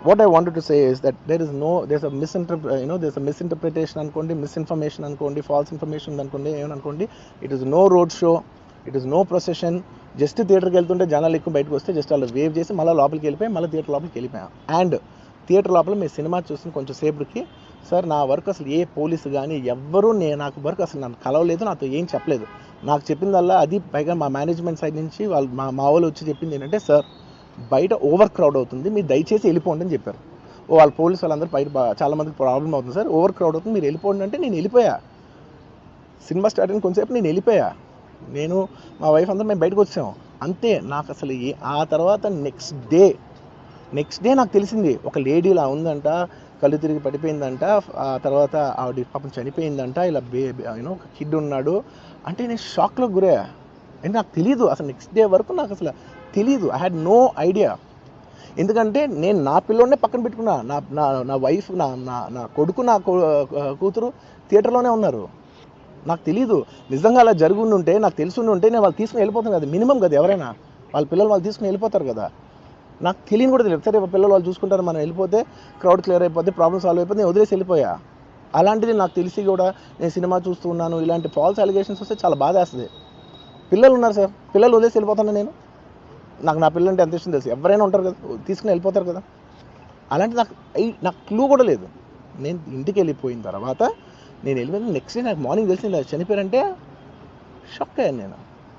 what I wanted to say is that there's a misinterpretation అనుకోండి, misinformation అనుకోండి, false information అనుకోండి, ఏమనుకోండి. It is no road show, it is no procession. Just థియేటర్కి వెళ్తుంటే జనాలు ఎక్కువ బయటకు వస్తే జస్ట్ అలా వేవ్ చేసి మళ్ళీ లోపలికి వెళ్ళిపోయి మళ్ళీ థియేటర్ లోపలికి వెళ్ళిపోయాం. అండ్ థియేటర్ లోపల మీ సినిమా చూసిన కొంచెం సేపటికి సార్ నా వర్క్ అసలు ఏ పోలీసు కానీ ఎవ్వరూ నాకు వర్క్ అసలు నన్ను కలవలేదు, నాతో ఏం చెప్పలేదు. నాకు చెప్పిందల్లా అది పైగా మా మేనేజ్మెంట్ సైడ్ నుంచి వాళ్ళు మా వాళ్ళు వచ్చి చెప్పింది ఏంటంటే, సార్ బయట ఓవర్ క్రౌడ్ అవుతుంది, మీరు దయచేసి వెళ్ళిపోండి అని చెప్పారు. వాళ్ళ పోలీసు వాళ్ళందరూ బయట చాలామందికి ప్రాబ్లం అవుతుంది సార్, ఓవర్ క్రౌడ్ అవుతుంది, మీరు వెళ్ళిపోండి అంటే నేను వెళ్ళిపోయా. సినిమా స్టార్ట్ అయిన కొంచెంసేపు నేను వెళ్ళిపోయా. నేను మా వైఫ్ అందరూ మేము బయటకు వచ్చాము అంతే. నాకు అసలు ఆ తర్వాత నెక్స్ట్ డే నాకు తెలిసింది ఒక లేడీ ఇలా ఉందంట, కళ్ళు తిరిగి పడిపోయిందంట, ఆ తర్వాత ఆవిడ పాపం చనిపోయిందంట, ఇలా ఒక కిడ్ ఉన్నాడు అంటే నేను షాక్లో గురయ్యా. అంటే నాకు తెలీదు అసలు, నెక్స్ట్ డే వరకు నాకు అసలు తెలీదు. I had no idea. ఎందుకంటే నేను నా పిల్లోనే పక్కన పెట్టుకున్నా, నా వైఫ్, నా కొడుకు, నా కూతురు థియేటర్లోనే ఉన్నారు. నాకు తెలీదు. నిజంగా అలా జరుగుండి ఉంటే, నాకు తెలుసుండి ఉంటే నేను వాళ్ళు తీసుకుని వెళ్ళిపోతాను కదా, మినిమం కదా, ఎవరైనా వాళ్ళ పిల్లలు వాళ్ళు తీసుకుని వెళ్ళిపోతారు కదా. నాకు తెలియని కూడా తెలియదు. సరే పిల్లలు వాళ్ళు చూసుకుంటారు, మనం వెళ్ళిపోతే క్రౌడ్ క్లియర్ అయిపోతే, ప్రాబ్లమ్ సాల్వ్ అయిపోతే నేను వదిలేసి వెళ్ళిపోయా. అలాంటిది నాకు తెలిసి కూడా నేను సినిమా చూస్తూ ఉన్నాను, ఇలాంటి ఫాల్స్ అలిగేషన్స్ వస్తే చాలా బాధ వేస్తుంది. పిల్లలు ఉన్నారు సార్, పిల్లలు వదిలేసి వెళ్ళిపోతాను నేను. నా పిల్లలు అంటే ఎంత ఇష్టం తెలుసు, ఎవరైనా ఉంటారు కదా, తీసుకుని వెళ్ళిపోతారు కదా. అలాంటి నాకు క్లూ కూడా లేదు. నేను ఇంటికి వెళ్ళిపోయిన తర్వాత నేను వెళ్ళిపోయిన నెక్స్ట్ డే నాకు మార్నింగ్ తెలిసింది చనిపోయారంటే షాక్ అయ్యాను నేను.